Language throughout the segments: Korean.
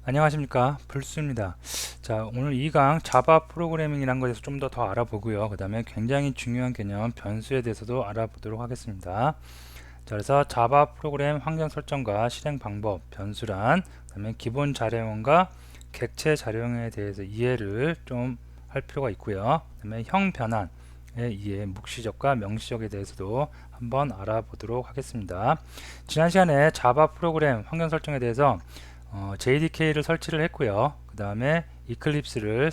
안녕하십니까, 불수입니다. 자, 오늘 2강 자바 프로그래밍이라는 것에 대해서 좀 더 알아보고요. 그 다음에 굉장히 중요한 개념 변수에 대해서도 알아보도록 하겠습니다. 자, 그래서 자바 프로그램 환경 설정과 실행 방법, 변수란, 그 다음에 기본 자료형과 객체 자료형에 대해서 이해를 좀 할 필요가 있고요. 그 다음에 형 변환의 이해, 묵시적과 명시적에 대해서도 한번 알아보도록 하겠습니다. 지난 시간에 자바 프로그램 환경 설정에 대해서 JDK를 설치를 했고요. 그 다음에 이클립스를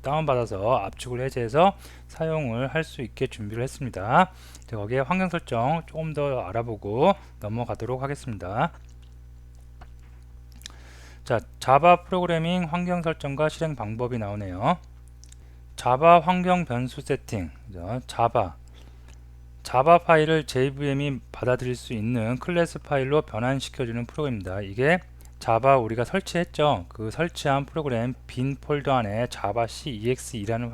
다운받아서 압축을 해제해서 사용을 할 수 있게 준비를 했습니다. 거기에 환경 설정 조금 더 알아보고 넘어가도록 하겠습니다. 자, 자바 프로그래밍 환경 설정과 실행 방법이 나오네요. 자바 환경 변수 세팅, 자바 파일을 JVM이 받아들일 수 있는 클래스 파일로 변환시켜주는 프로그램입니다. 이게 자바 우리가 설치했죠. 그 설치한 프로그램 빈 폴더 안에 자바 CEXE라는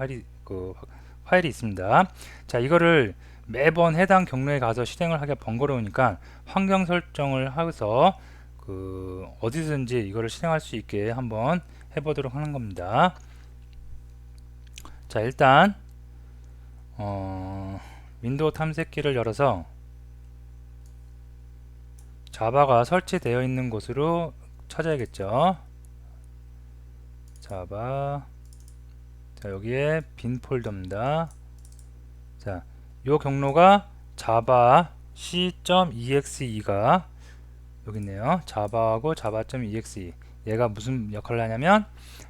파일이 있습니다. 자, 이거를 매번 해당 경로에 가서 실행을 하기가 번거로우니까 환경 설정을 해서 어디든지 이거를 실행할 수 있게 한번 해보도록 하는 겁니다. 자, 일단 윈도우 탐색기를 열어서 자바가 설치되어 있는 곳으로 찾아야겠죠. 자바, 자, 여기에 빈 폴더입니다. 자, 요 경로가 자바 c.exe가 여기 있네요. 자바하고 자바.exe, 얘가 무슨 역할을 하냐면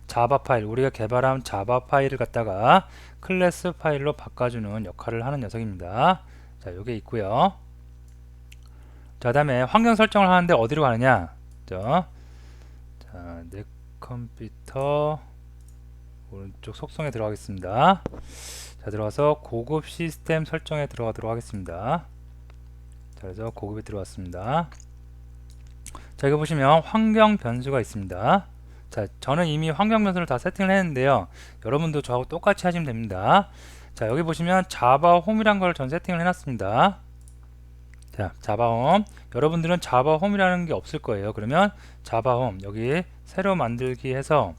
자바 파일, 우리가 개발한 자바 파일을 갖다가 클래스 파일로 바꿔주는 역할을 하는 녀석입니다. 자, 요게 있고요. 자, 다음에 환경 설정을 하는데 어디로 가느냐. 자, 내 컴퓨터 오른쪽 속성에 들어가겠습니다. 자, 들어가서 고급 시스템 설정에 들어가도록 하겠습니다. 자, 그래서 고급에 들어왔습니다. 자, 여기 보시면 환경 변수가 있습니다. 자, 저는 이미 환경 변수를 다 세팅을 했는데요. 여러분도 저하고 똑같이 하시면 됩니다. 자, 여기 보시면 자바 홈이란 걸 전 세팅을 해놨습니다. 자, 자바 홈. 여러분들은 자바 홈이라는 게 없을 거예요. 그러면 자바 홈, 여기 새로 만들기 해서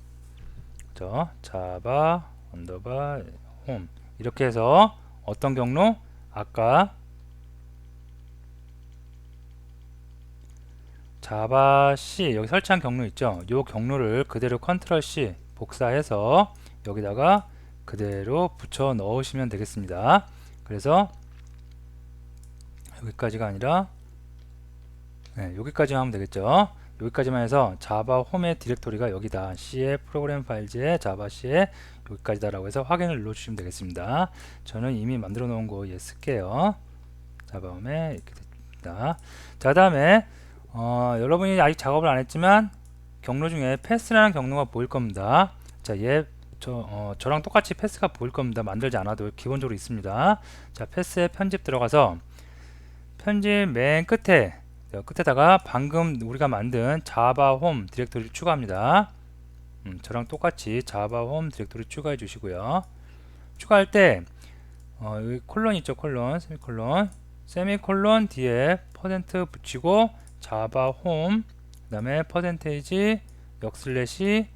자바 언더바 홈, 이렇게 해서 어떤 경로? 아까 자바 C 여기 설치한 경로 있죠? 이 경로를 그대로 컨트롤 C 복사해서 여기다가 그대로 붙여 넣으시면 되겠습니다. 그래서 여기까지가 아니라 여기까지 하면 되겠죠. 여기까지만 해서 자바 홈의 디렉토리가 여기다, C의 프로그램 파일즈에 자바 C에 여기까지다 라고 해서 확인을 눌러 주시면 되겠습니다. 저는 이미 만들어 놓은 거 쓸게요. 자바 홈에 이렇게 됩니다. 자, 다음에 여러분이 아직 작업을 안 했지만 경로 중에 패스라는 경로가 보일 겁니다. 자, 저랑 똑같이 패스가 보일 겁니다. 만들지 않아도 기본적으로 있습니다. 자, 패스에 편집 들어가서 편집 맨 끝에다가 방금 우리가 만든 자바 홈 디렉토리를 추가합니다. 저랑 똑같이 자바 홈 디렉토리 추가해 주시고요. 추가할 때 여기 콜론 있죠. 콜론, 세미콜론 뒤에 퍼센트 붙이고 자바 홈, 그 다음에 퍼센테이지 역슬래시,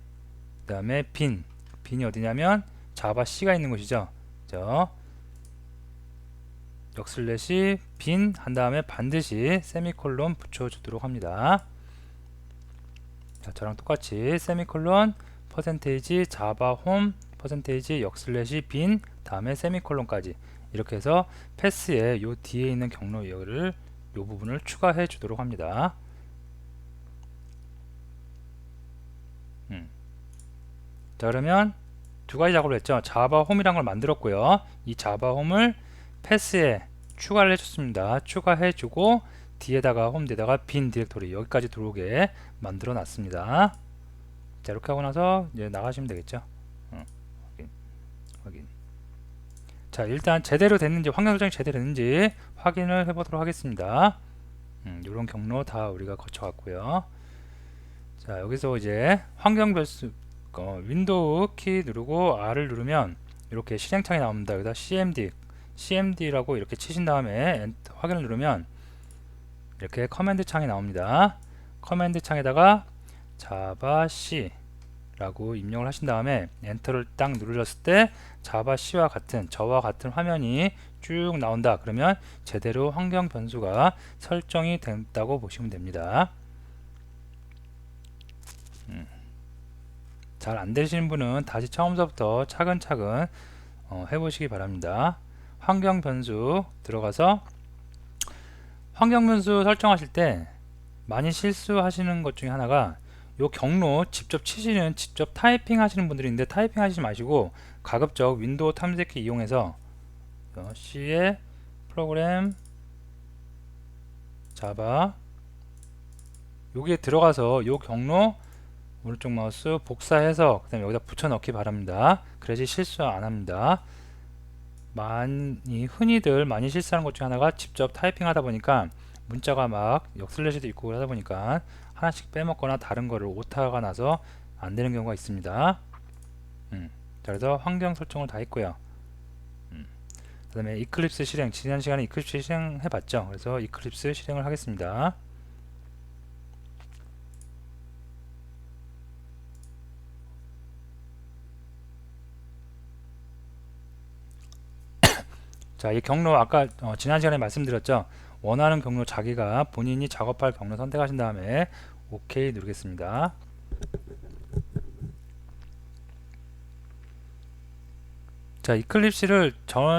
그 다음에 빈이 어디냐면 자바 C가 있는 곳이죠. 역슬래시 빈 한 다음에 반드시 세미콜론 붙여주도록 합니다. 자, 저랑 똑같이 세미콜론 퍼센테이지 자바 홈 퍼센테이지 역슬래시 빈 다음에 세미콜론까지 이렇게 해서 패스에 요 뒤에 있는 경로 요 부분을 추가해 주도록 합니다. 자, 그러면 두 가지 작업을 했죠. 자바 홈이란 걸 만들었고요. 이 자바 홈을 패스에 추가를 해줬습니다. 추가해주고 뒤에다가 홈 뒤에다가 빈 디렉토리 여기까지 들어오게 만들어 놨습니다. 자, 이렇게 하고 나서 이제 나가시면 되겠죠. 확인. 자, 일단 제대로 됐는지, 환경 설정이 제대로 됐는지 확인을 해보도록 하겠습니다. 이런 경로 다 우리가 거쳐갔고요. 자, 여기서 이제 환경 변수 윈도우 키 누르고 R을 누르면 이렇게 실행창이 나옵니다. 여기다 CMD라고 이렇게 치신 다음에 확인을 누르면 이렇게 커맨드 창이 나옵니다. 커맨드 창에다가 자바 C 라고 입력을 하신 다음에 엔터를 딱 누르셨을 때 자바 C와 같은 저와 같은 화면이 쭉 나온다. 그러면 제대로 환경 변수가 설정이 됐다고 보시면 됩니다. 잘 안되시는 분은 다시 처음부터 차근차근 해보시기 바랍니다. 환경 변수 들어가서 환경 변수 설정하실 때 많이 실수하시는 것 중에 하나가 요 경로 직접 치시는 직접 타이핑 하시는 분들이 있는데 타이핑 하시지 마시고 가급적 윈도우 탐색기 이용해서 C의 프로그램 자바 여기에 들어가서 요 경로 오른쪽 마우스 복사해서 그 다음에 여기다 붙여 넣기 바랍니다. 그래야지 실수 안 합니다. 흔히들 많이 실수하는 것 중에 하나가 직접 타이핑 하다 보니까 문자가 막 역슬래시도 있고 하다 보니까 하나씩 빼먹거나 다른 거를 오타가 나서 안 되는 경우가 있습니다. 자, 그래서 환경 설정을 다 했고요. 그 다음에 이클립스 실행, 지난 시간에 이클립스 실행 해봤죠. 그래서 이클립스 실행을 하겠습니다. 자, 이 경로 아까 지난 시간에 말씀드렸죠. 원하는 경로 자기가 본인이 작업할 경로 선택하신 다음에 OK 누르겠습니다. 자, 이클립스를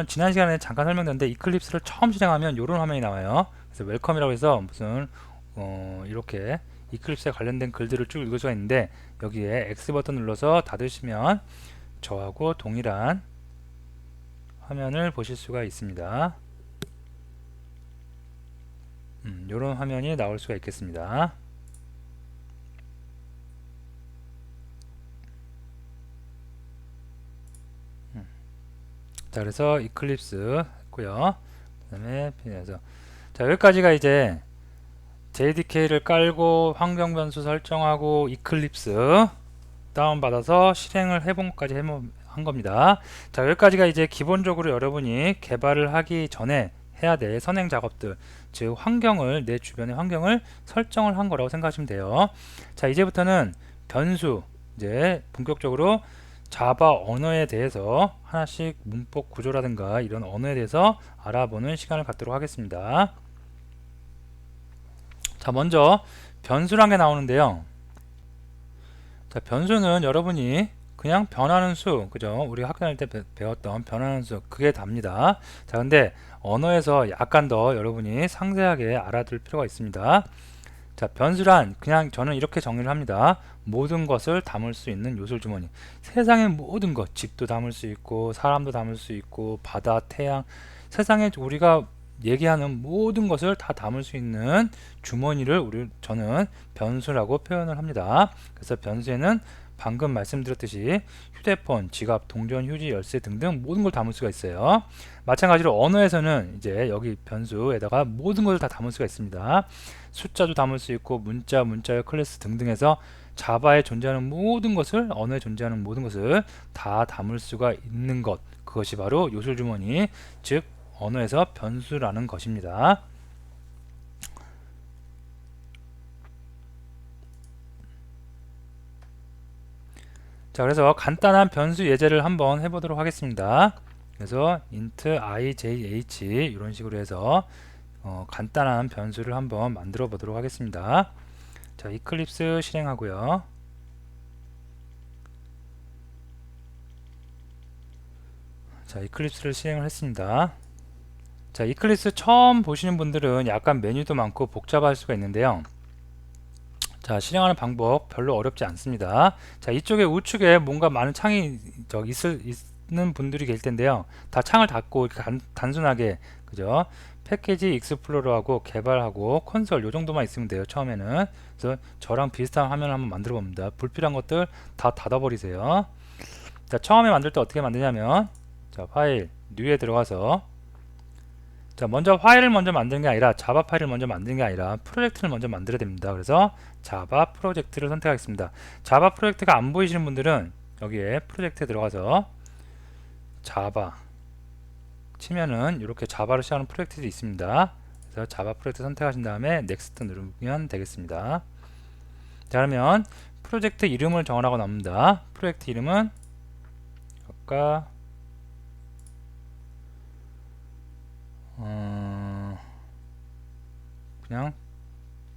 지난 시간에 잠깐 설명드렸는데 이클립스를 처음 실행하면 이런 화면이 나와요. 그래서 웰컴이라고 해서 무슨 이렇게 이클립스에 관련된 글들을 쭉 읽을 수가 있는데 여기에 X 버튼 눌러서 닫으시면 저하고 동일한 화면을 보실 수가 있습니다. 이런 화면이 나올 수가 있겠습니다. 자, 그래서 이클립스 했고요. 그 다음에 자, 여기까지가 이제 JDK를 깔고 환경 변수 설정하고 이클립스 다운받아서 실행을 해본 것까지 한 겁니다. 자, 여기까지가 이제 기본적으로 여러분이 개발을 하기 전에 해야 될 선행 작업들, 즉 환경을, 내 주변의 환경을 설정을 한 거라고 생각하시면 돼요. 자, 이제부터는 변수, 이제 본격적으로 자바 언어에 대해서 하나씩 문법 구조라든가 이런 언어에 대해서 알아보는 시간을 갖도록 하겠습니다. 자, 먼저 변수란 게 나오는데요. 자, 변수는 여러분이 그냥 변하는 수, 그죠? 우리 학교 다닐 때 배웠던 변하는 수, 그게 답니다. 자, 근데 언어에서 약간 더 여러분이 상세하게 알아둘 필요가 있습니다. 자, 변수란 그냥 저는 이렇게 정의를 합니다. 모든 것을 담을 수 있는 요술 주머니. 세상의 모든 것, 집도 담을 수 있고 사람도 담을 수 있고 바다, 태양, 세상에 우리가 얘기하는 모든 것을 다 담을 수 있는 주머니를 저는 변수라고 표현을 합니다. 그래서 변수에는 방금 말씀드렸듯이 휴대폰, 지갑, 동전, 휴지, 열쇠 등등 모든 걸 담을 수가 있어요. 마찬가지로 언어에서는 이제 여기 변수에다가 모든 것을 다 담을 수가 있습니다. 숫자도 담을 수 있고 문자열 클래스 등등 해서 자바에 존재하는 모든 것을, 언어에 존재하는 모든 것을 다 담을 수가 있는 것, 그것이 바로 요술주머니, 즉 언어에서 변수라는 것입니다. 자, 그래서 간단한 변수 예제를 한번 해보도록 하겠습니다. 그래서 int ijh 이런 식으로 해서 간단한 변수를 한번 만들어 보도록 하겠습니다. 자, 이클립스 실행하고요. 자, 이클립스를 실행을 했습니다. 자, 이클립스 처음 보시는 분들은 약간 메뉴도 많고 복잡할 수가 있는데요. 자, 실행하는 방법 별로 어렵지 않습니다. 자, 이쪽에 우측에 뭔가 많은 창이 있는 분들이 계실 텐데요. 다 창을 닫고 이렇게 단순하게, 그죠? 패키지 익스플로러하고 개발하고 콘솔 요 정도만 있으면 돼요. 처음에는. 그래서 저랑 비슷한 화면을 한번 만들어 봅니다. 불필요한 것들 다 닫아버리세요. 자, 처음에 만들 때 어떻게 만드냐면, 자, 파일 뉴에 들어가서, 자, 먼저 파일을 먼저 만드는 게 아니라 자바 파일을 먼저 만드는 게 아니라 프로젝트를 먼저 만들어야 됩니다. 그래서 자바 프로젝트를 선택하겠습니다. 자바 프로젝트가 안 보이시는 분들은 여기에 프로젝트에 들어가서 자바 치면은 이렇게 자바로 시작하는 프로젝트도 있습니다. 그래서 자바 프로젝트 선택하신 다음에 넥스트 누르면 되겠습니다. 자, 그러면 프로젝트 이름을 정하라고 나옵니다. 프로젝트 이름은 아까 그냥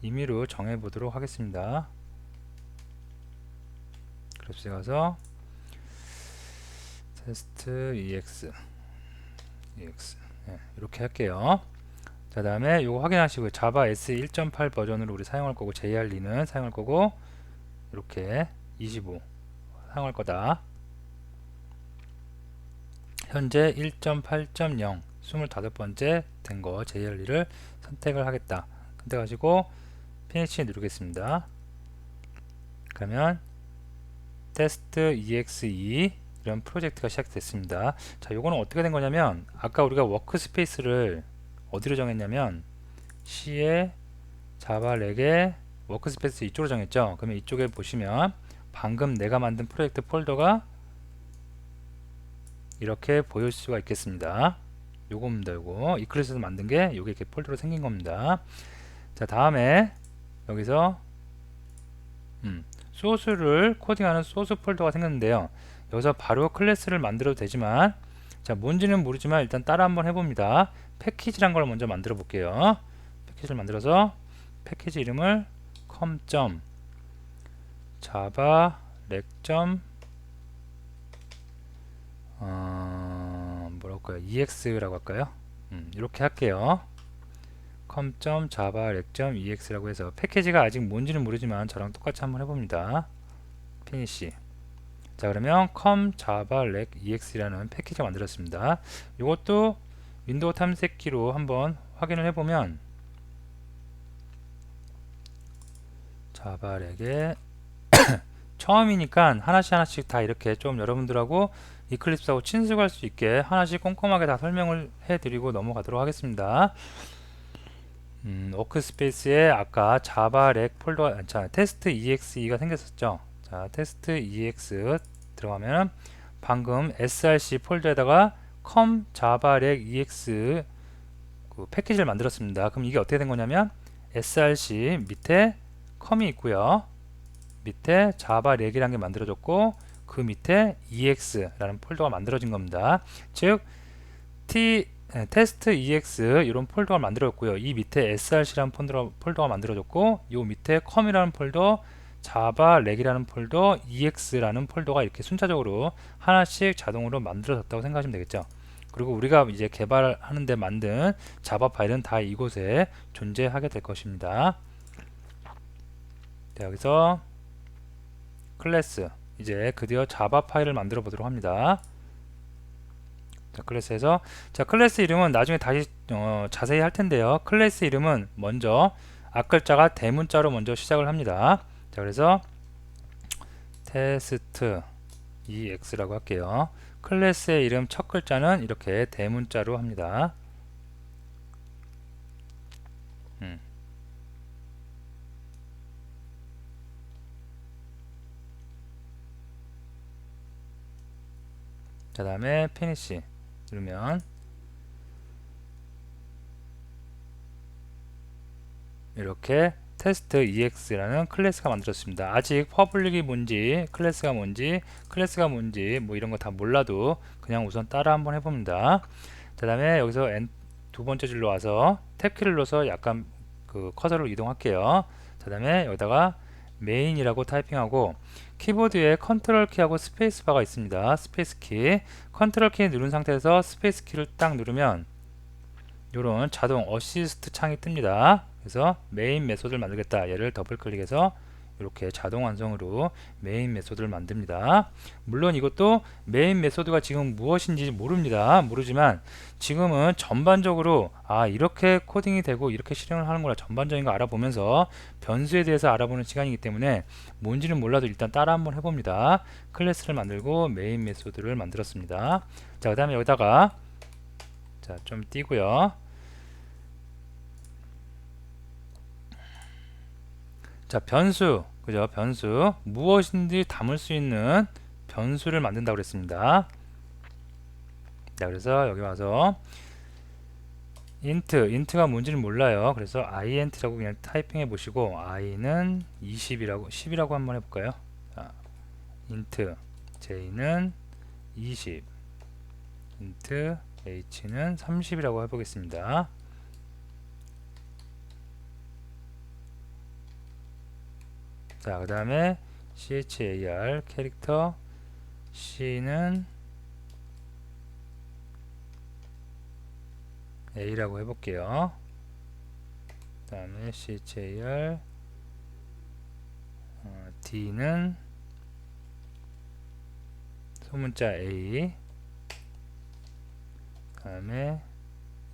임의로 정해 보도록 하겠습니다. 그래프에 가서 테스트 EX 네, 이렇게 할게요. 자, 다음에 이거 확인하시고 자바 SE 1.8 버전으로 우리 사용할 거고 JRE는 사용할 거고 이렇게 25 사용할 거다. 현재 1.8.0 25번째 된 거 JRE를 선택을 하겠다. 선택하시고 피니시 누르겠습니다. 그러면 테스트 EXE 이런 프로젝트가 시작됐습니다. 자, 요거는 어떻게 된 거냐면 아까 우리가 워크스페이스를 어디로 정했냐면 C에 자바 렉에 워크스페이스 이쪽으로 정했죠. 그러면 이쪽에 보시면 방금 내가 만든 프로젝트 폴더가 이렇게 보일 수가 있겠습니다. 요겁니다. 요거 이클립스에서 만든 게 요게 이렇게 폴더로 생긴 겁니다. 자, 다음에 여기서 소스를 코딩하는 소스 폴더가 생겼는데요. 여기서 바로 클래스를 만들어도 되지만 자, 뭔지는 모르지만 일단 따라 한번 해봅니다. 패키지란 걸 먼저 만들어 볼게요. 패키지를 만들어서 패키지 이름을 com.java 렉. 뭐라고 할까요? ex라고 할까요? 이렇게 할게요. com.java 렉.ex라고 해서 패키지가 아직 뭔지는 모르지만 저랑 똑같이 한번 해봅니다. 피니시. 자, 그러면 com.java 렉.ex라는 패키지가 만들었습니다. 이것도 윈도우 탐색기로 한번 확인을 해보면 자바 렉에 처음이니까 하나씩 다 이렇게 좀 여러분들하고 이클립스하고 친숙할 수 있게 하나씩 꼼꼼하게 다 설명을 해드리고 넘어가도록 하겠습니다. 워크스페이스에 아까 자바 렉 폴더, 자, 테스트 EXE가 생겼었죠. 자, 테스트 EX 들어가면 방금 src 폴더에다가 com java 렉 ex 그 패키지를 만들었습니다. 그럼 이게 어떻게 된 거냐면 src 밑에 com이 있고요. 밑에 java 렉이라는 게 만들어졌고 그 밑에 ex라는 폴더가 만들어진 겁니다. 즉 테스트 ex 이런 폴더가 만들어졌고요. 이 밑에 src라는 폴더가 만들어졌고 이 밑에 com이라는 폴더, 자바 렉이라는 폴더, ex라는 폴더가 이렇게 순차적으로 하나씩 자동으로 만들어졌다고 생각하시면 되겠죠. 그리고 우리가 이제 개발하는데 만든 자바 파일은 다 이곳에 존재하게 될 것입니다. 자, 여기서 클래스 이제 드디어 자바 파일을 만들어 보도록 합니다. 자, 클래스에서 자, 클래스 이름은 나중에 다시 자세히 할 텐데요. 클래스 이름은 먼저 앞글자가 대문자로 먼저 시작을 합니다. 자, 그래서 테스트 EX라고 할게요. 클래스의 이름 첫 글자는 이렇게 대문자로 합니다. 자, 다음에 피니시 누르면 이렇게 테스트 EX라는 클래스가 만들었습니다. 아직 퍼블릭이 뭔지, 클래스가 뭔지 뭐 이런 거 다 몰라도 그냥 우선 따라 한번 해봅니다. 자, 다음에 여기서 두 번째 줄로 와서 탭키를 눌러서 약간 그 커서를 이동할게요. 자, 다음에 여기다가 메인이라고 타이핑하고 키보드에 컨트롤 키하고 스페이스 바가 있습니다. 스페이스 키, 컨트롤 키 누른 상태에서 스페이스 키를 딱 누르면 이런 자동 어시스트 창이 뜹니다. 그래서 메인 메소드를 만들겠다. 얘를 더블 클릭해서 이렇게 자동 완성으로 메인 메소드를 만듭니다. 물론 이것도 메인 메소드가 지금 무엇인지 모르지만 지금은 전반적으로 이렇게 코딩이 되고 이렇게 실행을 하는구나 전반적인 거 알아보면서 변수에 대해서 알아보는 시간이기 때문에 뭔지는 몰라도 일단 따라 한번 해봅니다. 클래스를 만들고 메인 메소드를 만들었습니다. 자, 그 다음에 여기다가 자, 좀 띄고요. 자, 변수, 그죠? 변수 무엇인지 담을 수 있는 변수를 만든다고 그랬습니다. 자, 그래서 여기 와서 int가 뭔지는 몰라요. 그래서 int라고 그냥 타이핑해 보시고 i는 20이라고 10이라고 한번 해볼까요? 자, int j는 20, int h는 30이라고 해보겠습니다. 자, 그 다음에 char 캐릭터 c는 a라고 해볼게요. 그 다음에 char d는 소문자 a, 그 다음에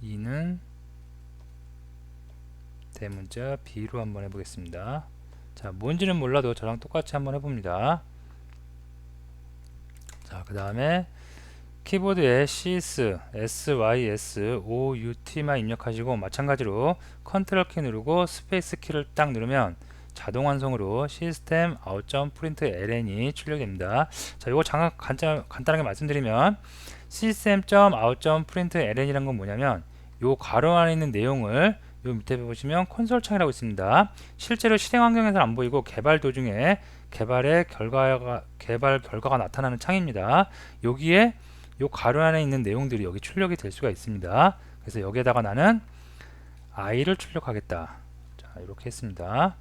e는 대문자 b로 한번 해보겠습니다. 자, 뭔지는 몰라도 저랑 똑같이 한번 해봅니다. 자, 그 다음에 키보드에 sys, sys, out만 입력하시고 마찬가지로 컨트롤 키 누르고 스페이스 키를 딱 누르면 자동 완성으로 시스템 out.println이 출력됩니다. 자, 이거 잠깐 간단하게 말씀드리면 system.out.println이란 건 뭐냐면 요 가로 안에 있는 내용을 요 밑에 보시면 콘솔 창이라고 있습니다. 실제로 실행 환경에서는 안 보이고 개발 도중에 개발 결과가 나타나는 창입니다. 여기에 요 가로 안에 있는 내용들이 여기 출력이 될 수가 있습니다. 그래서 여기에다가 나는 i를 출력하겠다. 자, 이렇게 했습니다.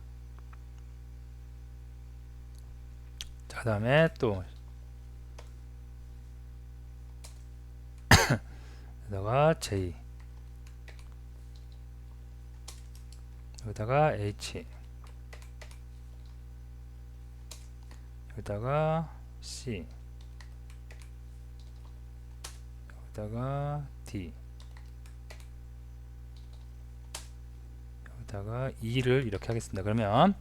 자, 그 다음에 또 여기다가 j, 여기다가 h, 여기다가 c, 여기다가 d, 여기다가 e를 이렇게 하겠습니다. 그러면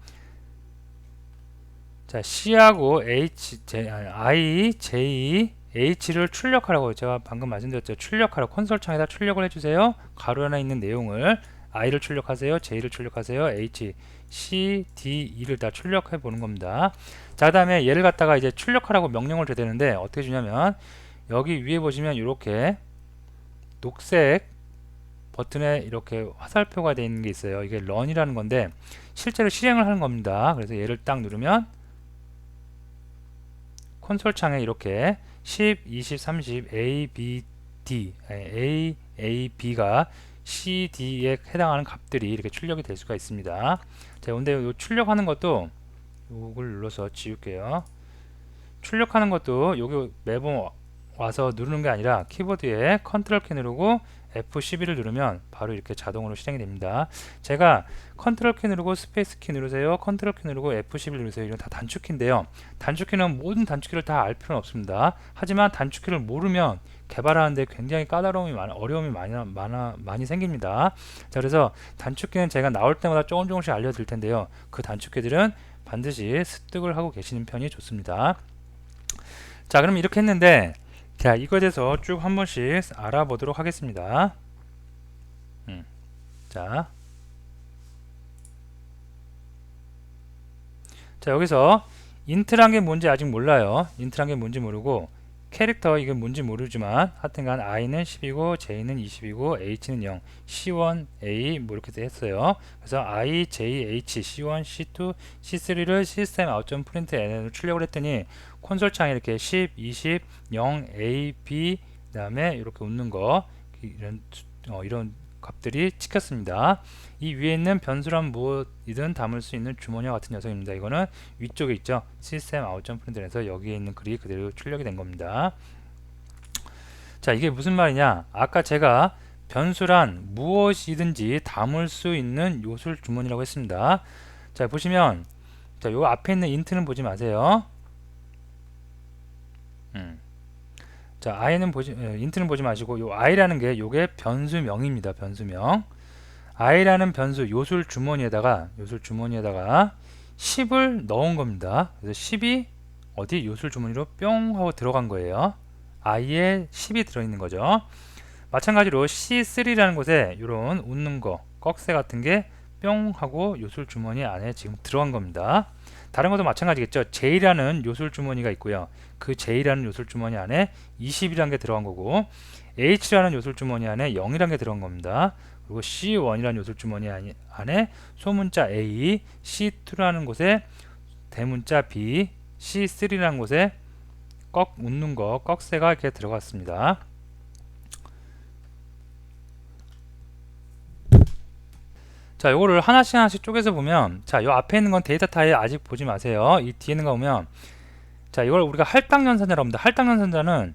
자, C하고 I, J, H를 출력하라고 제가 방금 말씀드렸죠. 출력하라고 콘솔 창에다 출력을 해주세요. 가로 하나 있는 내용을 I를 출력하세요. J를 출력하세요. H, C, D, E를 다 출력해 보는 겁니다. 자, 그 다음에 얘를 갖다가 이제 출력하라고 명령을 줘야 되는데 어떻게 주냐면 여기 위에 보시면 이렇게 녹색 버튼에 이렇게 화살표가 되어 있는 게 있어요. 이게 run이라는 건데 실제로 실행을 하는 겁니다. 그래서 얘를 딱 누르면 콘솔 창에 이렇게 10, 20, 30, A, B, D, A, B가 C, D에 해당하는 값들이 이렇게 출력이 될 수가 있습니다. 자, 근데 요 출력하는 것도 요걸 눌러서 지울게요. 출력하는 것도 여기 매번 와서 누르는 게 아니라 키보드에 컨트롤 키 누르고 F12를 누르면 바로 이렇게 자동으로 실행이 됩니다. 제가 컨트롤 키 누르고 스페이스 키 누르세요, 컨트롤 키 누르고 F12 누르세요. 이건 다 단축키인데요. 단축키는 모든 단축키를 다 알 필요는 없습니다. 하지만 단축키를 모르면 개발하는데 굉장히 까다로움이 어려움이 많이 생깁니다. 자, 그래서 단축키는 제가 나올 때마다 조금씩 알려드릴 텐데요. 그 단축키들은 반드시 습득을 하고 계시는 편이 좋습니다. 자, 그럼 이렇게 했는데 자, 이거에 대해서 쭉 한 번씩 알아보도록 하겠습니다. 자, 여기서 int란 게 뭔지 아직 몰라요. int란 게 뭔지 모르고 캐릭터 이게 뭔지 모르지만 하여튼간 i는 10이고 j는 20이고 h는 0, c1, a 뭐 이렇게 했어요. 그래서 i, j, h, c1, c2, c3를 시스템 out.println으로 출력을 했더니 콘솔 창에 이렇게 10, 20, 0, a, b 그 다음에 이렇게 웃는 거 이런 값들이 찍혔습니다. 이 위에 있는 변수란 무엇이든 담을 수 있는 주머니와 같은 녀석입니다. 이거는 위쪽에 있죠. 시스템 out.println에서 여기에 있는 글이 그대로 출력이 된 겁니다. 자, 이게 무슨 말이냐? 아까 제가 변수란 무엇이든지 담을 수 있는 요술 주머니라고 했습니다. 자, 보시면 자, 요 앞에 있는 int는 보지 마세요. 자, int는 보지 마시고 요 i라는 게 요게 변수명입니다. 변수명. i라는 변수 요술 주머니에다가 10을 넣은 겁니다. 그래서 10이 어디 요술 주머니로 뿅 하고 들어간 거예요. i에 10이 들어있는 거죠. 마찬가지로 C3라는 곳에 이런 웃는 거, 꺽쇠 같은 게 뿅 하고 요술 주머니 안에 지금 들어간 겁니다. 다른 것도 마찬가지겠죠. J라는 요술 주머니가 있고요. 그 J라는 요술 주머니 안에 20이라는 게 들어간 거고 H라는 요술 주머니 안에 0이라는 게 들어간 겁니다. 그리고 C1이라는 요술 주머니 안에 소문자 A, C2라는 곳에 대문자 B, C3라는 곳에 꺽 웃는 거, 꺽쇠가 이렇게 들어갔습니다. 자, 요거를 하나씩 하나씩 쪼개서 보면, 자, 요 앞에 있는 건 데이터 타입 아직 보지 마세요. 이 뒤에 있는 거 보면, 자, 이걸 우리가 할당연산자라고 합니다. 할당연산자는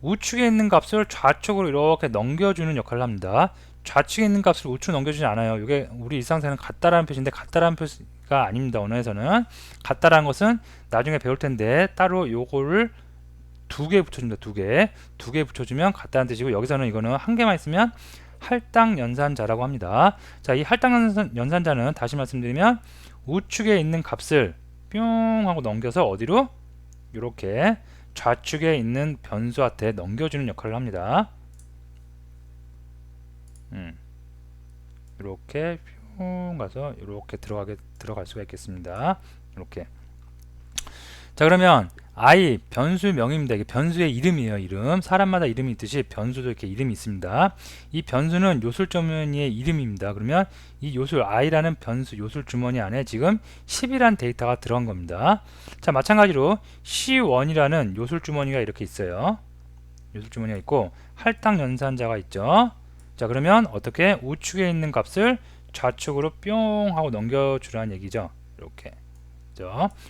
우측에 있는 값을 좌측으로 이렇게 넘겨주는 역할을 합니다. 좌측에 있는 값을 우측으로 넘겨주지 않아요. 이게 우리 일상생활은 같다라는 표시인데 같다라는 표시가 아닙니다. 언어에서는 같다라는 것은 나중에 배울 텐데 따로 요거를 두 개 붙여줍니다. 두 개 붙여주면 같다는 뜻이고, 여기서는 이거는 한 개만 있으면 할당연산자라고 합니다. 자, 이 할당연산자는 다시 말씀드리면 우측에 있는 값을 뿅 하고 넘겨서 어디로? 이렇게 좌측에 있는 변수한테 넘겨주는 역할을 합니다. 이렇게 뿅 가서 이렇게 들어갈 수가 있겠습니다. 이렇게. 자, 그러면 I 변수명입니다. 이게 변수의 이름이에요. 이름. 사람마다 이름이 있듯이 변수도 이렇게 이름이 있습니다. 이 변수는 요술 주머니의 이름입니다. 그러면 이 요술 I라는 변수 요술 주머니 안에 지금 10이라는 데이터가 들어간 겁니다. 자, 마찬가지로 C1이라는 요술 주머니가 이렇게 있어요. 요술 주머니가 있고 할당 연산자가 있죠. 자, 그러면 어떻게 우측에 있는 값을 좌측으로 뿅 하고 넘겨주라는 얘기죠. 이렇게.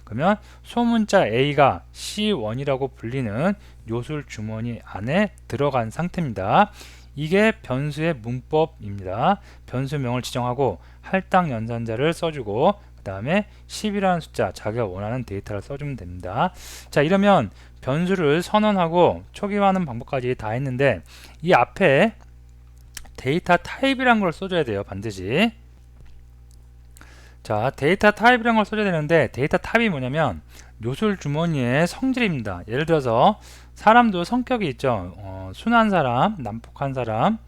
그러면 소문자 A가 C1이라고 불리는 요술 주머니 안에 들어간 상태입니다. 이게 변수의 문법입니다. 변수명을 지정하고 할당 연산자를 써주고 그 다음에 10이라는 숫자, 자기가 원하는 데이터를 써주면 됩니다. 자, 이러면 변수를 선언하고 초기화하는 방법까지 다 했는데 이 앞에 데이터 타입이란 걸 써줘야 돼요. 반드시. 자, 데이터 타입이란 걸 써줘야 되는데 데이터 타입이 뭐냐면 요술 주머니의 성질입니다. 예를 들어서 사람도 성격이 있죠. 순한 사람, 난폭한 사람,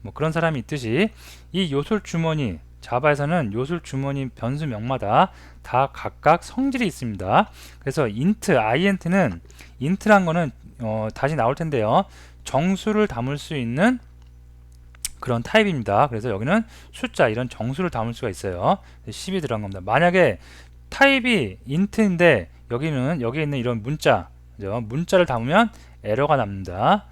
뭐 그런 사람이 있듯이 이 요술 주머니, 자바에서는 요술 주머니 변수명마다 다 각각 성질이 있습니다. 그래서 int는 int란 거는 다시 나올 텐데요. 정수를 담을 수 있는 그런 타입입니다. 그래서 여기는 숫자 이런 정수를 담을 수가 있어요. 10이 들어간 겁니다. 만약에 타입이 int인데 여기에 있는 이런 문자, 그죠? 문자를 담으면 에러가 납니다.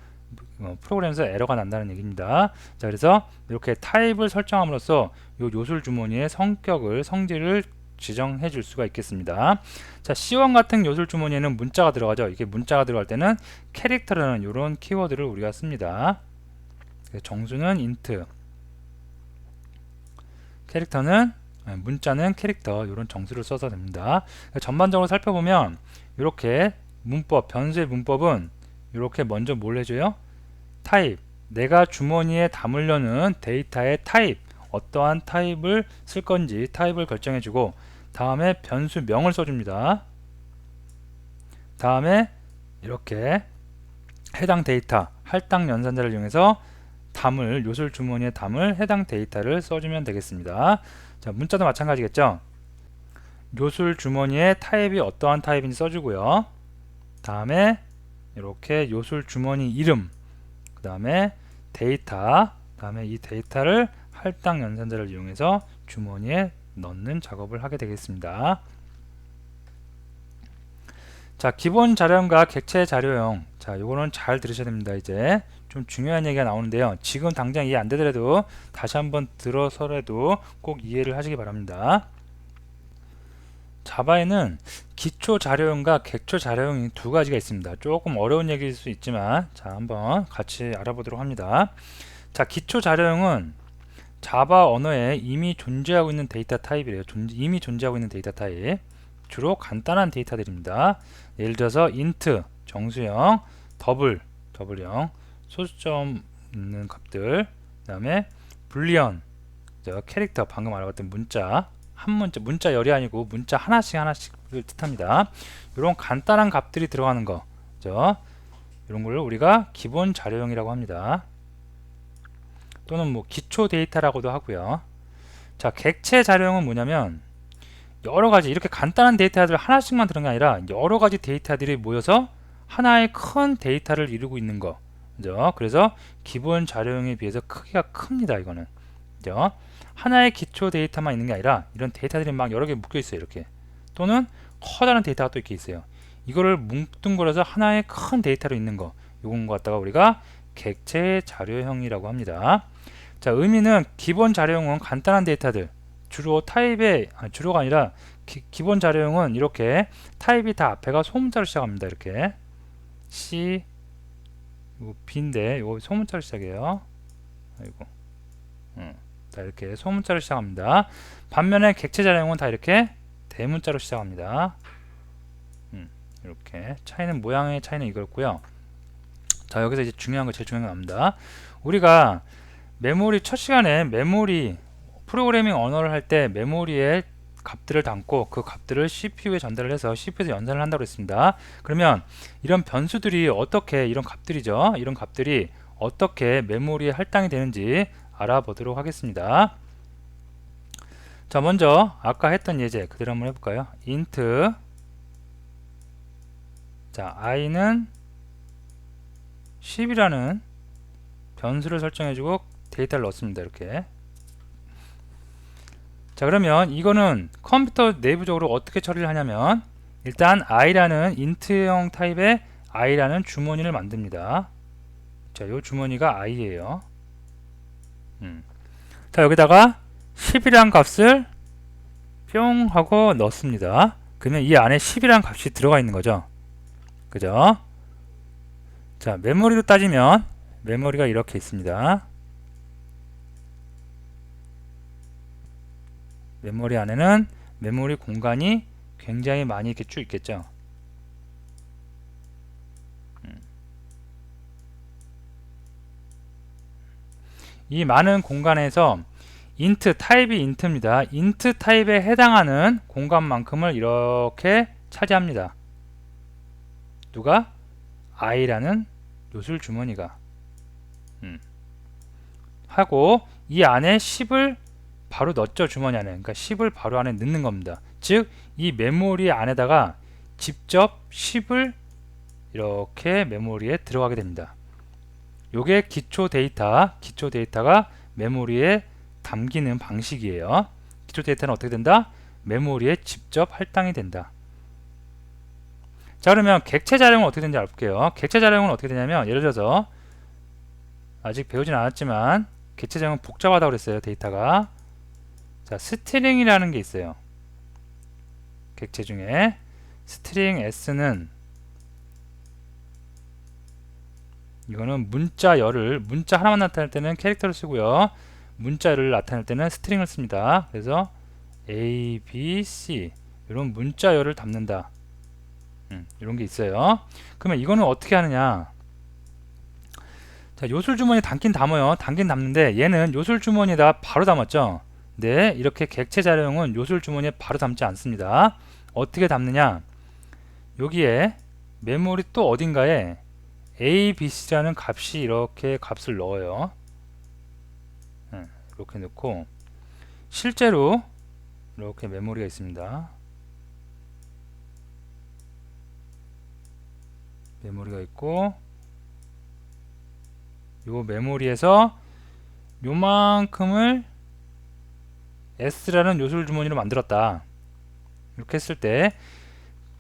프로그램에서 에러가 난다는 얘기입니다. 자, 그래서 이렇게 타입을 설정함으로써 요 요술 주머니의 성질을 지정해 줄 수가 있겠습니다. 자, C1 같은 요술 주머니에는 문자가 들어가죠. 이게 문자가 들어갈 때는 캐릭터라는 이런 키워드를 우리가 씁니다. 정수는 int, 캐릭터는 문자는 캐릭터, 이런 정수를 써서 됩니다. 전반적으로 살펴보면 이렇게 문법, 변수의 문법은 이렇게 먼저 뭘 해줘요? 타입, 내가 주머니에 담으려는 데이터의 타입, 어떠한 타입을 쓸 건지 타입을 결정해주고 다음에 변수명을 써줍니다. 다음에 이렇게 해당 데이터, 할당 연산자를 이용해서 요술 주머니에 담을 해당 데이터를 써주면 되겠습니다. 자, 문자도 마찬가지겠죠. 요술 주머니의 타입이 어떠한 타입인지 써주고요. 다음에 이렇게 요술 주머니 이름, 그 다음에 데이터, 다음에 이 데이터를 할당 연산자를 이용해서 주머니에 넣는 작업을 하게 되겠습니다. 자, 기본 자료형과 객체 자료형. 자, 요거는 잘 들으셔야 됩니다. 이제 좀 중요한 얘기가 나오는데요. 지금 당장 이해 안 되더라도 다시 한번 들어서라도 꼭 이해를 하시기 바랍니다. 자바에는 기초 자료형과 객체 자료형이 두 가지가 있습니다. 조금 어려운 얘기일 수 있지만 자, 한번 같이 알아보도록 합니다. 자, 기초 자료형은 자바 언어에 이미 존재하고 있는 데이터 타입이래요. 이미 존재하고 있는 데이터 타입. 주로 간단한 데이터들입니다. 예를 들어서 int, 정수형, 더블형, 소수점 있는 값들, 그 다음에 불리언, 캐릭터, 방금 알아봤던 문자, 문자열이 아니고 문자 하나씩을 뜻합니다. 이런 간단한 값들이 들어가는 거, 이런 걸 우리가 기본 자료형이라고 합니다. 또는 뭐 기초 데이터라고도 하고요. 자, 객체 자료형은 뭐냐면 여러가지 이렇게 간단한 데이터들 하나씩만 들은 게 아니라 여러가지 데이터들이 모여서 하나의 큰 데이터를 이루고 있는 거, 그죠? 그래서 기본 자료형에 비해서 크기가 큽니다. 이거는 그죠? 하나의 기초 데이터만 있는 게 아니라 이런 데이터들이 막 여러 개 묶여 있어요. 이렇게. 또는 커다란 데이터가 또 이렇게 있어요. 이거를 뭉뚱그려서 하나의 큰 데이터로 있는 거, 요건 갖다가 우리가 객체 자료형이라고 합니다. 자, 의미는 기본 자료형은 간단한 데이터들, 주로가 아니라 기본 자료형은 이렇게 타입이 다 앞에가 소문자로 시작합니다. 이렇게 C, 요 B인데 요거 소문자로 시작해요. 아이고, 다 이렇게 소문자로 시작합니다. 반면에 객체 자료형은 다 이렇게 대문자로 시작합니다. 이렇게 차이는, 모양의 차이는 이거였고요. 자, 여기서 이제 중요한 거, 제일 중요한 거 나옵니다. 우리가 메모리, 첫 시간에 메모리 프로그래밍 언어를 할 때 메모리에 값들을 담고 그 값들을 CPU에 전달을 해서 CPU에서 연산을 한다고 했습니다. 그러면 이런 변수들이 어떻게, 이런 값들이죠, 이런 값들이 어떻게 메모리에 할당이 되는지 알아보도록 하겠습니다. 자, 먼저 아까 했던 예제 그대로 한번 해볼까요? int, 자, i는 10이라는 변수를 설정해주고 데이터를 넣습니다. 이렇게. 자, 그러면 이거는 컴퓨터 내부적으로 어떻게 처리를 하냐면, 일단 i라는 int형 타입의 i라는 주머니를 만듭니다. 자, 요 주머니가 i예요. 자, 여기다가 10이란 값을 뿅 하고 넣습니다. 그러면 이 안에 10이란 값이 들어가 있는 거죠. 그죠? 자, 메모리로 따지면 메모리가 이렇게 있습니다. 메모리 안에는 메모리 공간이 굉장히 많이 이렇게 쭉 있겠죠. 이 많은 공간에서 int 타입이 int입니다. int 타입에 해당하는 공간만큼을 이렇게 차지합니다. 누가? i라는 요술 주머니가. 하고 이 안에 10을 바로 넣었죠. 주머니 안에. 그러니까 10을 바로 안에 넣는 겁니다. 즉 이 메모리 안에다가 직접 10을 이렇게 메모리에 들어가게 됩니다. 요게 기초 데이터가 메모리에 담기는 방식이에요. 기초 데이터는 어떻게 된다? 메모리에 직접 할당이 된다. 자, 그러면 객체 자료형은 어떻게 되는지 알아볼게요. 객체 자료형은 어떻게 되냐면, 예를 들어서 아직 배우진 않았지만 객체 자료형은 복잡하다고 그랬어요. 데이터가. 자, 스트링이라는 게 있어요. 객체 중에 스트링 s는 이거는 문자 하나만 나타낼 때는 캐릭터를 쓰고요. 문자를 나타낼 때는 스트링을 씁니다. 그래서 A, B, C 이런 문자열을 담는다. 이런 게 있어요. 그러면 이거는 어떻게 하느냐? 자, 요술 주머니 담긴 담아요. 담긴 담는데 얘는 요술 주머니에다 바로 담았죠. 네, 이렇게 객체 자료형은 요술 주머니에 바로 담지 않습니다. 어떻게 담느냐? 여기에 메모리 또 어딘가에 A, B, C라는 값이 이렇게 값을 넣어요. 이렇게 넣고 실제로 이렇게 메모리가 있습니다. 메모리가 있고 요 메모리에서 요만큼을 S라는 요술 주머니로 만들었다. 이렇게 했을 때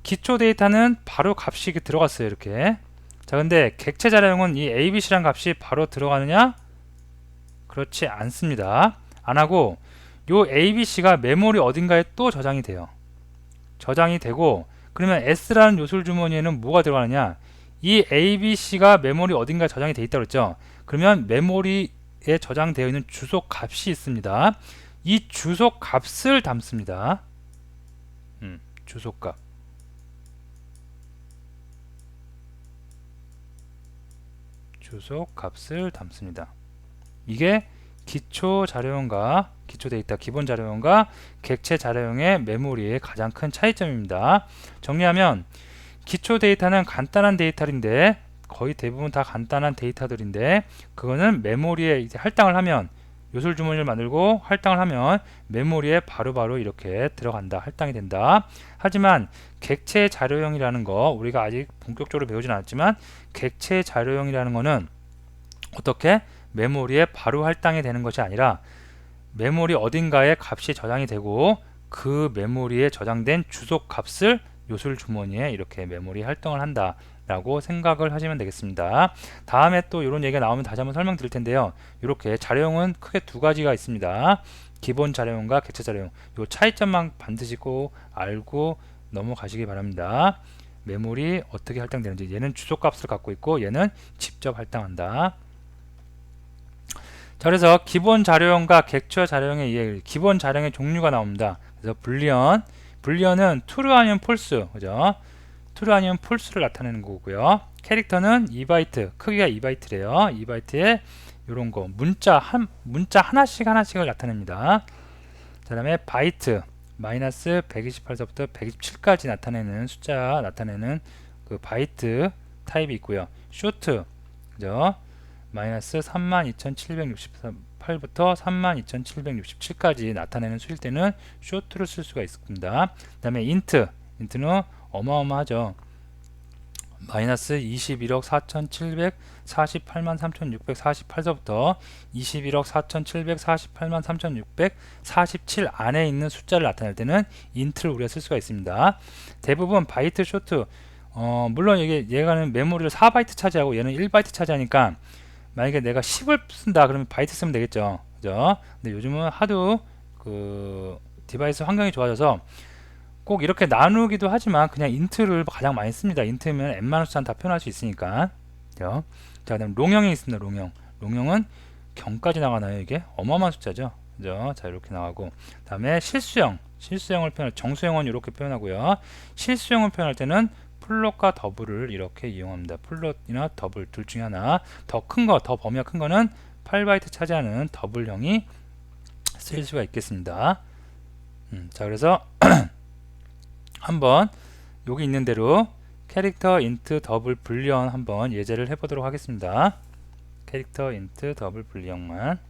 기초 데이터는 바로 값이 이렇게 들어갔어요. 이렇게. 자, 근데 객체 자료형은 이 ABC라는 값이 바로 들어가느냐? 그렇지 않습니다. 안 하고 요 ABC가 메모리 어딘가에 또 저장이 돼요. 저장이 되고, 그러면 S라는 요술 주머니에는 뭐가 들어가느냐? 이 ABC가 메모리 어딘가에 저장이 돼 있다고 그랬죠. 그러면 메모리에 저장되어 있는 주소 값이 있습니다. 이 주소 값을 담습니다. 주소값. 주소 값을 담습니다. 이게 기초 자료형과 기초 데이터, 기본 자료형과 객체 자료형의 메모리의 가장 큰 차이점입니다. 정리하면 기초 데이터는 간단한 데이터인데, 거의 대부분 다 간단한 데이터들인데, 그거는 메모리에 이제 할당을 하면, 요술 주머니를 만들고 할당을 하면 메모리에 바로바로 이렇게 들어간다, 할당이 된다. 하지만 객체 자료형이라는 거, 우리가 아직 본격적으로 배우진 않았지만 객체 자료형이라는 거는 어떻게 메모리에 바로 할당이 되는 것이 아니라 메모리 어딘가에 값이 저장이 되고 그 메모리에 저장된 주소 값을 요술 주머니에 이렇게 메모리 활동을 한다 라고 생각을 하시면 되겠습니다. 다음에 또 이런 얘기가 나오면 다시 한번 설명드릴 텐데요. 이렇게 자료형은 크게 두 가지가 있습니다. 기본 자료형과 객체 자료형. 이 차이점만 반드시 꼭 알고 넘어가시기 바랍니다. 메모리 어떻게 할당되는지, 얘는 주소 값을 갖고 있고 얘는 직접 할당한다. 자, 그래서 기본 자료형과 객체 자료형의 이해, 기본 자료형의 종류가 나옵니다. 그래서 불리언은 true 아니면 false, 그죠? true 아니면 false를 나타내는 거고요. 캐릭터는 2바이트, 크기가 2바이트래요. 2바이트에 요런 거 문자 하나씩을 나타냅니다. 그 다음에 바이트 마이너스 128서부터 127까지 나타내는 숫자 나타내는 그 바이트 타입이 있고요. 쇼트, 그죠? 마이너스 32,768부터 32,767까지 나타내는 수일 때는 쇼트를 쓸 수가 있습니다. 그 다음에 인트는 어마어마하죠. 마이너스 21억 4,748만 3,648서부터 21억 4,748만 3,647 안에 있는 숫자를 나타낼 때는 인트를 우리가 쓸 수가 있습니다. 대부분 바이트 쇼트, 물론 얘가는 메모리를 4바이트 차지하고 얘는 1바이트 차지하니까 만약에 내가 10을 쓴다 그러면 바이트 쓰면 되겠죠, 그죠? 근데 요즘은 하도 그 디바이스 환경이 좋아져서 꼭 이렇게 나누기도 하지만 그냥 인트를 가장 많이 씁니다. 인트면 웬만한 숫자는 다 표현할 수 있으니까. 그죠? 자, 그다음 롱형이 있습니다. 롱형은 경까지 나가나요? 이게 어마어마한 숫자죠, 그죠? 자, 이렇게 나가고, 다음에 실수형을 표현할, 정수형은 이렇게 표현하고요. 실수형을 표현할 때는 플롯과 더블을 이렇게 이용합니다. 플롯이나 더블 둘 중에 하나. 더 범위가 큰 거는 8바이트 차지하는 더블형이 쓰일 수가 있겠습니다. 자, 그래서 한번 여기 있는 대로 캐릭터 인트 더블 불리언 한번 예제를 해보도록 하겠습니다. 캐릭터 인트 더블 불리언만,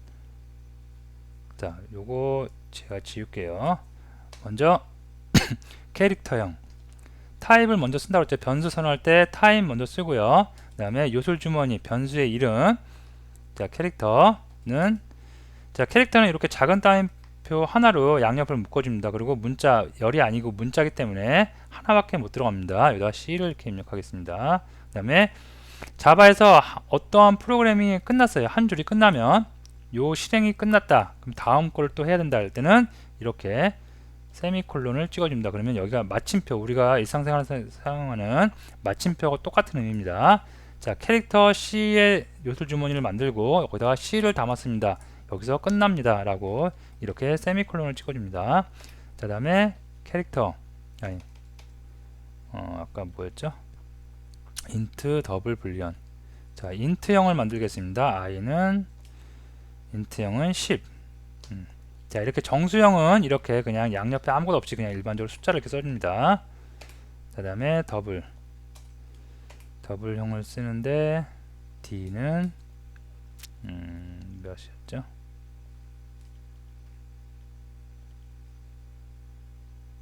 자, 요거 제가 지울게요. 먼저 캐릭터형 타입을 먼저 쓴다고 했죠. 변수 선언할 때 타입 먼저 쓰고요. 그 다음에 요술 주머니 변수의 이름. 자, 캐릭터는 이렇게 작은 따옴표 하나로 양옆을 묶어줍니다. 그리고 문자 열이 아니고 문자기 때문에 하나밖에 못 들어갑니다. 여기다가 C를 이렇게 입력하겠습니다. 그 다음에 자바에서 어떠한 프로그램이 끝났어요. 한 줄이 끝나면 요 실행이 끝났다. 그럼 다음 걸 또 해야 된다 할 때는 이렇게 세미콜론을 찍어줍니다. 그러면 여기가 마침표, 우리가 일상생활에서 사용하는 마침표하고 똑같은 의미입니다. 자, 캐릭터 C의 요술 주머니를 만들고 거기다가 C를 담았습니다. 여기서 끝납니다 라고 이렇게 세미콜론을 찍어줍니다. 자, 다음에 캐릭터, 아까 뭐였죠? 인트 더블 불리언. 자, 인트형을 만들겠습니다. 인트형은 10. 자, 이렇게 정수형은 이렇게 그냥 양옆에 아무것도 없이 그냥 일반적으로 숫자를 이렇게 써줍니다. 그 다음에 더블형을 쓰는데 D는 몇이었죠?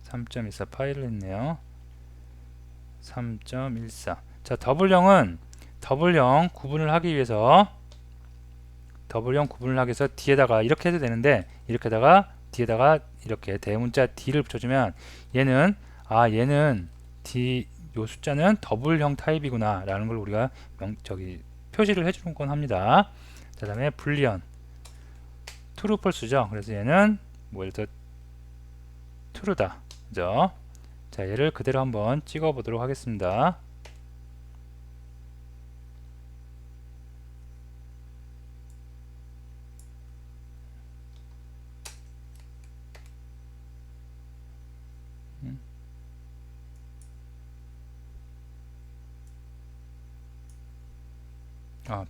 3.14 파일을 했네요. 3.14. 자, 더블형 구분을 하기 위해서 뒤에다가 이렇게 해도 되는데, 이렇게다가 뒤에다가 이렇게 대문자 D를 붙여주면 얘는 D, 요 숫자는 더블형 타입이구나 라는 걸 우리가 표시를 해주는 건 합니다. 자, 다음에 불리언 트루 펄스죠. 그래서 얘는 예를 들어 트루다, 그죠? 자, 얘를 그대로 한번 찍어 보도록 하겠습니다.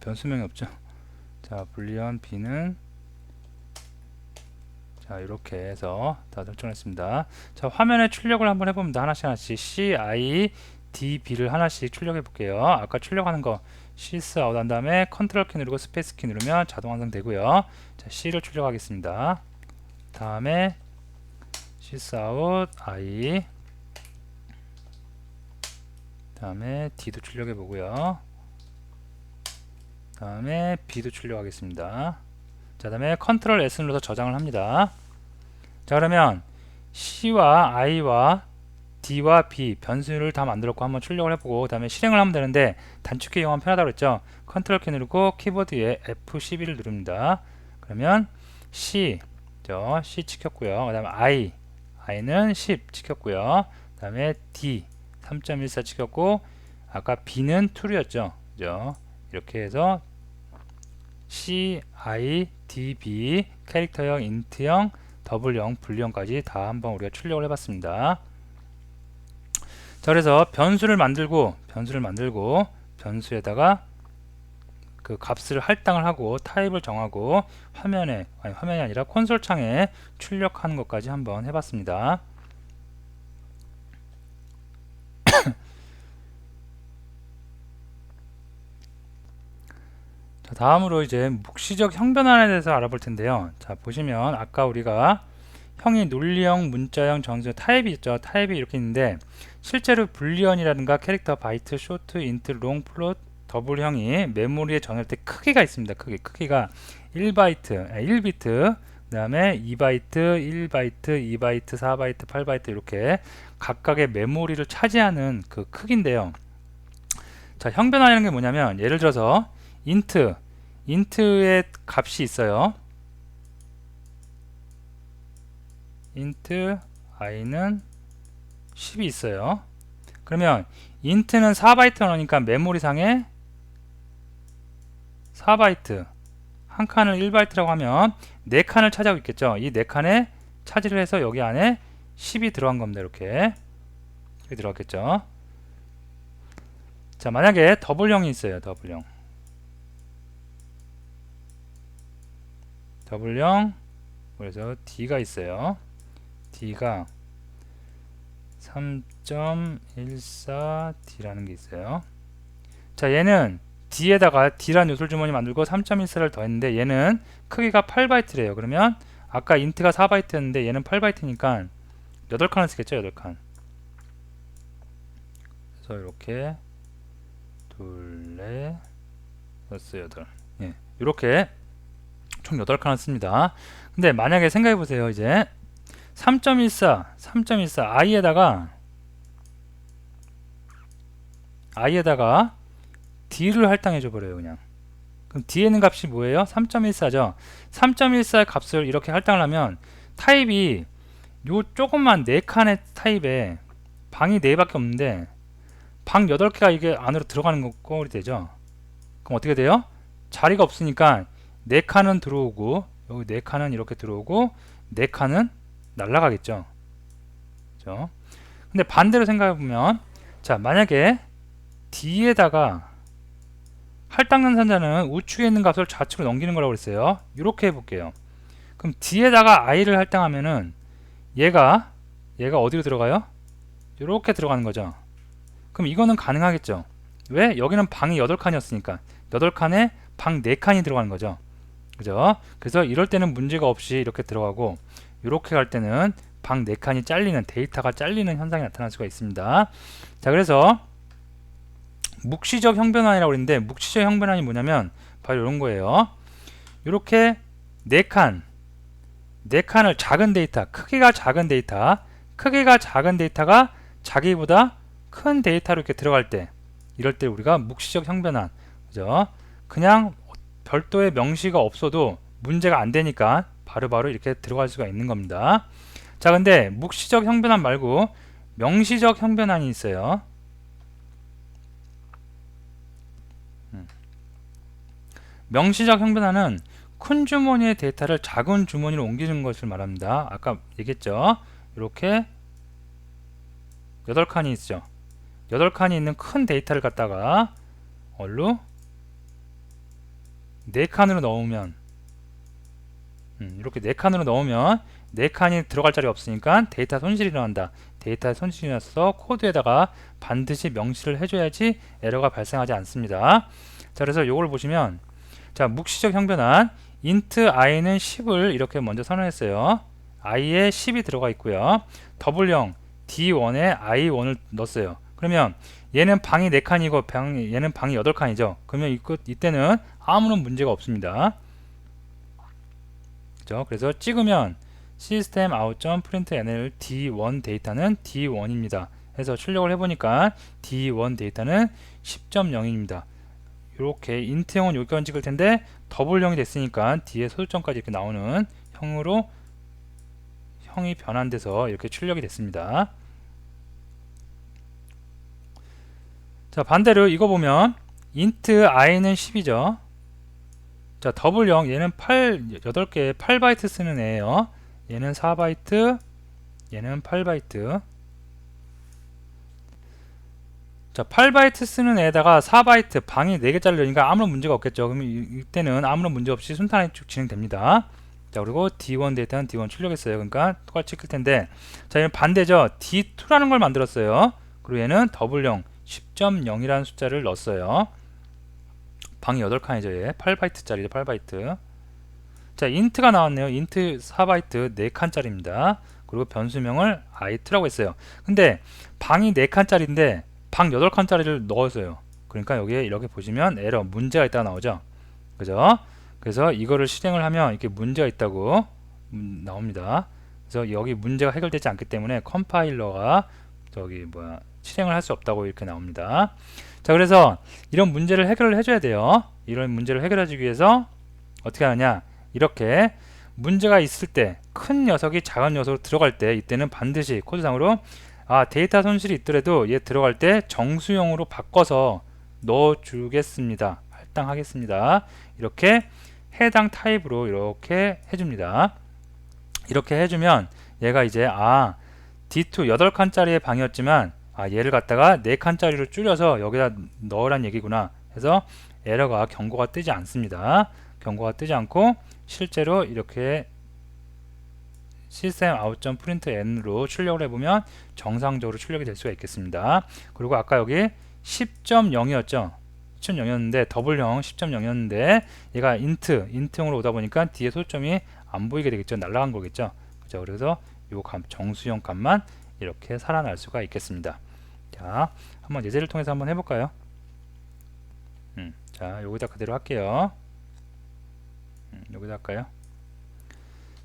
변수명이 없죠. 자, 불리언 B는 자, 이렇게 해서 다 설정했습니다. 자, 화면에 출력을 한번 해봅니다. 하나씩 C, I, D, B를 하나씩 출력해 볼게요. 아까 출력하는 거 sys out 한 다음에 컨트롤 키 누르고 스페이스 키 누르면 자동 완성되고요. 자, C를 출력하겠습니다. 다음에 sys out I, 다음에 D도 출력해 보고요. 다음에 B도 출력하겠습니다. 자, 다음에 컨트롤 S 눌러서 저장을 합니다. 자, 그러면 C와 I와 D와 B 변수를 다 만들었고 한번 출력을 해보고 그 다음에 실행을 하면 되는데 단축키 이용하면 편하다고 그랬죠. 컨트롤 키 누르고 키보드에 F12를 누릅니다. 그러면 C 찍혔고요. 그 다음에 I는 10 찍혔고요. 그 다음에 D 3.14 찍혔고 아까 B는 true였죠. 그죠? 이렇게 해서 C, I, D, B 캐릭터형, 인트형, 더블형, 분류형까지 다 한번 우리가 출력을 해봤습니다. 자, 그래서 변수를 만들고 변수에다가 그 값을 할당을 하고 타입을 정하고 화면이 아니라 콘솔 창에 출력하는 것까지 한번 해봤습니다. 자, 다음으로 이제 묵시적 형변환에 대해서 알아볼 텐데요. 자, 보시면 아까 우리가 형이 논리형, 문자형, 정수 타입이 있죠. 타입이 이렇게 있는데 실제로 불리언이라든가 캐릭터 바이트, 쇼트, 인트, 롱, 플롯, 더블형이 메모리에 전할 때 크기가 있습니다. 크기가 1비트 그 다음에 2바이트, 1바이트, 2바이트, 4바이트, 8바이트 이렇게 각각의 메모리를 차지하는 그 크기인데요. 자, 형변환이라는 게 뭐냐면 예를 들어서 인트의 값이 있어요. 인트 i는 10이 있어요. 그러면 인트는 4바이트 넣으니까 메모리상에 4바이트 한 칸을 1바이트라고 하면 4칸을 차지하고 있겠죠. 이 4칸에 차지를 해서 여기 안에 10이 들어간 겁니다. 이렇게 들어갔겠죠. 자, 만약에 더블형이 있어요. 더블형 그래서 D가 있어요. D가 3.14D라는 게 있어요. 자, 얘는 D에다가 D라는 요술 주머니 만들고 3.14를 더했는데 얘는 크기가 8바이트래요. 그러면 아까 인트가 4바이트였는데 얘는 8바이트니까 8칸을 쓰겠죠. 8칸. 그래서 이렇게 둘, 넷, 여섯, 여덟. 예, 이렇게 총 8칸을 씁니다. 근데 만약에 생각해 보세요. 이제 3.14 i에다가 d를 할당해 줘 버려요. 그냥. 그럼 D에 있는 값이 뭐예요? 3.14죠. 3.14의 값을 이렇게 할당을 하면 타입이 요 조금만 4칸의 타입에 방이 4개밖에 없는데 방 8개가 이게 안으로 들어가는 꼴이 되죠. 그럼 어떻게 돼요? 자리가 없으니까 4칸은 들어오고 여기 4칸은 이렇게 들어오고 4칸은 날아가겠죠. 그죠? 근데 반대로 생각해보면 자, 만약에 D에다가 할당된 산자는 우측에 있는 값을 좌측으로 넘기는 거라고 그랬어요. 이렇게 해볼게요. 그럼 D에다가 i를 할당하면은 얘가 어디로 들어가요? 이렇게 들어가는 거죠. 그럼 이거는 가능하겠죠. 왜? 여기는 방이 8칸이었으니까 8칸에 방 4칸이 들어가는 거죠. 그죠? 그래서 이럴 때는 문제가 없이 이렇게 들어가고 이렇게 갈 때는 방 4칸이 잘리는 데이터가 잘리는 현상이 나타날 수가 있습니다. 자, 그래서 묵시적 형변환이라고 그랬는데 묵시적 형변환이 뭐냐면 바로 이런 거예요. 이렇게 4칸을 작은 데이터, 크기가 작은 데이터가 자기보다 큰 데이터로 이렇게 들어갈 때 이럴 때 우리가 묵시적 형변환, 그죠? 그냥 별도의 명시가 없어도 문제가 안 되니까 바로바로 이렇게 들어갈 수가 있는 겁니다. 자, 근데 묵시적 형변환 말고 명시적 형변환이 있어요. 명시적 형변환은 큰 주머니의 데이터를 작은 주머니로 옮기는 것을 말합니다. 아까 얘기했죠. 이렇게 8칸이 있죠. 8칸이 있는 큰 데이터를 갖다가 얼로 4칸으로 넣으면 이렇게 4칸으로 넣으면 4칸이 들어갈 자리가 없으니까 데이터 손실이 일어난다. 데이터 손실이 일어나서 코드에다가 반드시 명시를 해줘야지 에러가 발생하지 않습니다. 자, 그래서 이걸 보시면 자, 묵시적 형변환 int i는 10을 이렇게 먼저 선언했어요. i에 10이 들어가 있고요. 더블형 d1에 i1을 넣었어요. 그러면 얘는 방이 4칸이고 얘는 방이 8칸이죠. 그러면 이때는 아무런 문제가 없습니다. 그죠? 그래서 찍으면 시스템 out.println d1 데이터는 d1입니다. 해서 출력을 해보니까 d1 데이터는 10.0입니다. 이렇게 인트형은 여기까지 찍을 텐데 더블형이 됐으니까 뒤에 소수점까지 이렇게 나오는 형으로 형이 변환돼서 이렇게 출력이 됐습니다. 자, 반대로 이거 보면 int i는 10이죠. 자, 더블형 얘는 8개의 8바이트 쓰는 애예요. 얘는 4바이트, 얘는 8바이트. 자, 8바이트 쓰는 애에다가 4바이트 방이 4개짜리 넣으니까 아무런 문제가 없겠죠. 그러면 이때는 아무런 문제 없이 순탄하게 쭉 진행됩니다. 자, 그리고 D1 데이터는 D1 출력했어요. 그러니까 똑같이 찍힐 텐데, 자, 얘는 반대죠. D2라는 걸 만들었어요. 그리고 얘는 더블형 10.0이라는 숫자를 넣었어요. 방이 8칸이죠. 얘 8바이트짜리죠. 8바이트. 자, int가 나왔네요. int 4바이트 4칸짜리입니다. 그리고 변수명을 i2라고 했어요. 근데 방이 4칸짜리인데 방 8칸짜리를 넣었어요. 그러니까 여기에 이렇게 보시면 에러 문제가 있다가 나오죠. 그죠? 그래서 이거를 실행을 하면 이렇게 문제가 있다고 나옵니다. 그래서 여기 문제가 해결되지 않기 때문에 컴파일러가 실행을 할 수 없다고 이렇게 나옵니다. 자, 그래서 이런 문제를 해결을 해줘야 돼요. 이런 문제를 해결하기 위해서 어떻게 하느냐, 이렇게 문제가 있을 때 큰 녀석이 작은 녀석으로 들어갈 때 이때는 반드시 코드상으로 데이터 손실이 있더라도 얘 들어갈 때 정수형으로 바꿔서 넣어주겠습니다. 할당하겠습니다. 이렇게 해당 타입으로 이렇게 해줍니다. 이렇게 해주면 얘가 이제 D2 8칸짜리의 방이었지만 얘를 갖다가 4칸짜리로 줄여서 여기다 넣으란 얘기구나 해서 에러가 경고가 뜨지 않습니다. 경고가 뜨지 않고 실제로 이렇게 시스템 out.println으로 출력을 해보면 정상적으로 출력이 될 수가 있겠습니다. 그리고 아까 여기 10.0이었죠. 10.0이었는데 더블형 10.0이었는데 얘가 int형으로 오다 보니까 뒤에 소점이 안 보이게 되겠죠. 날아간 거겠죠. 그죠? 그래서 요 정수형 값만 이렇게 살아날 수가 있겠습니다. 자, 한번 예제를 통해서 한번 해볼까요? 자, 여기다 그대로 할게요. 여기다 할까요?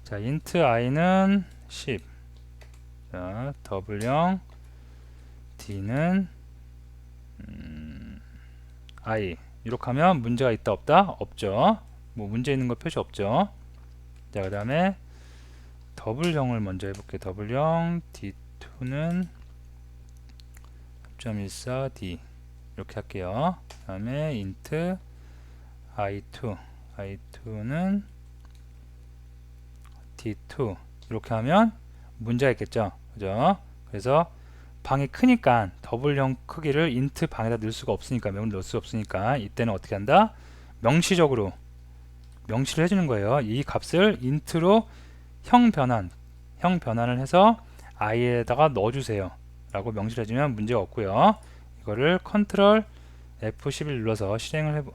자, int i는 10. 자, 더블형 d는 i. 이렇게 하면 문제가 있다 없다? 없죠. 뭐 문제 있는 거 표시 없죠. 자, 그 다음에 더블형을 먼저 해볼게요. 더블형 d2는 3.14d 이렇게 할게요. 그 다음에 int i2는 d2 이렇게 하면 문제가 있겠죠. 그죠? 그래서 방이 크니까 더블형 크기를 int 방에다 넣을 수가 없으니까, 메모리 넣을 수 없으니까 이때는 어떻게 한다? 명시적으로 명시를 해주는 거예요. 이 값을 int로 형 변환을 해서 i에다가 넣어주세요 라고 명시를 해주면 문제가 없고요. 이거를 컨트롤 F11 눌러서 실행을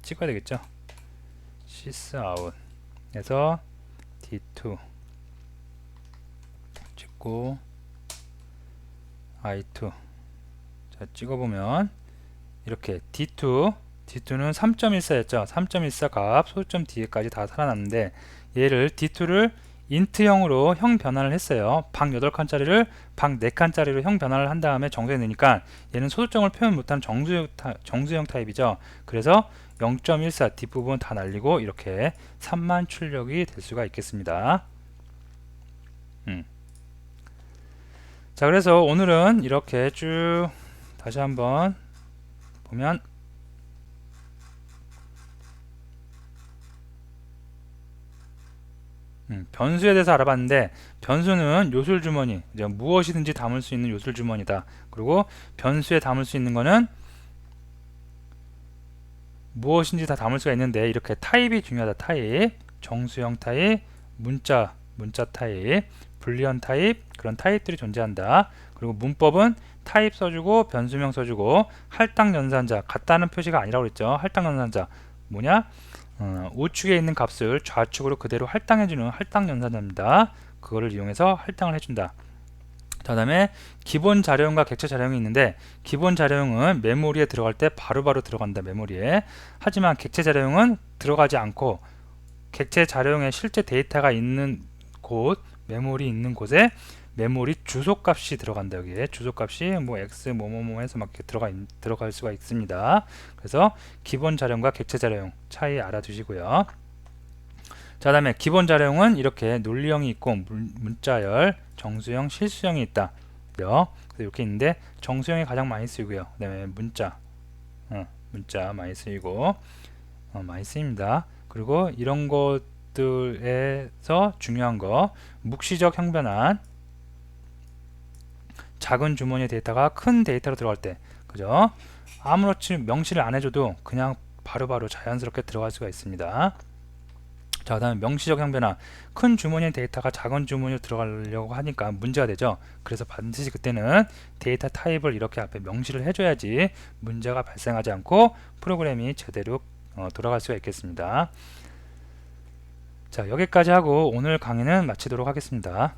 찍어야 되겠죠. sysout 해서 D2 찍고 I2 자, 찍어보면 이렇게 D2는 3.14였죠. 3.14 값 소수점 뒤에까지 다 살아났는데 얘를 D2를 int형으로 형 변환을 했어요. 방 8칸짜리를 방 4칸짜리로 형 변환을 한 다음에 정수에 넣으니까 얘는 소수점을 표현 못하는 정수형 타입이죠. 그래서 0.14 뒷부분 다 날리고 이렇게 3만 출력이 될 수가 있겠습니다. 자, 그래서 오늘은 이렇게 쭉 다시 한번 보면 변수에 대해서 알아봤는데 변수는 요술 주머니, 무엇이든지 담을 수 있는 요술 주머니다. 그리고 변수에 담을 수 있는 거는 무엇인지 다 담을 수가 있는데 이렇게 타입이 중요하다. 타입, 정수형 타입, 문자 타입, 불리언 타입, 그런 타입들이 존재한다. 그리고 문법은 타입 써주고 변수명 써주고 할당 연산자, 같다는 표시가 아니라고 그랬죠. 할당 연산자 뭐냐? 우측에 있는 값을 좌측으로 그대로 할당해주는 할당 연산자입니다. 그거를 이용해서 할당을 해준다. 그 다음에 기본 자료형과 객체 자료형이 있는데 기본 자료형은 메모리에 들어갈 때 바로바로 들어간다. 메모리에. 하지만 객체 자료형은 들어가지 않고 객체 자료용의 실제 데이터가 있는 곳, 메모리 있는 곳에 메모리 주소값이 들어간다. 여기에 주소값이 뭐 x 뭐뭐뭐 해서 막 이렇게 들어갈 수가 있습니다. 그래서 기본 자료용과 객체 자료용 차이 알아두시고요. 자, 다음에 기본 자료용은 이렇게 논리형이 있고 문자열, 정수형, 실수형이 있다. 그래서 이렇게 있는데 정수형이 가장 많이 쓰이고요. 그다음에 문자 많이 쓰이고 많이 쓰입니다. 그리고 이런 것들에서 중요한 거 묵시적 형변환, 작은 주머니의 데이터가 큰 데이터로 들어갈 때, 그죠? 아무렇지 명시를 안 해줘도 그냥 바로바로 자연스럽게 들어갈 수가 있습니다. 자, 다음에 명시적 형변화. 큰 주머니의 데이터가 작은 주머니로 들어가려고 하니까 문제가 되죠. 그래서 반드시 그때는 데이터 타입을 이렇게 앞에 명시를 해줘야지 문제가 발생하지 않고 프로그램이 제대로 돌아갈 수가 있겠습니다. 자, 여기까지 하고 오늘 강의는 마치도록 하겠습니다.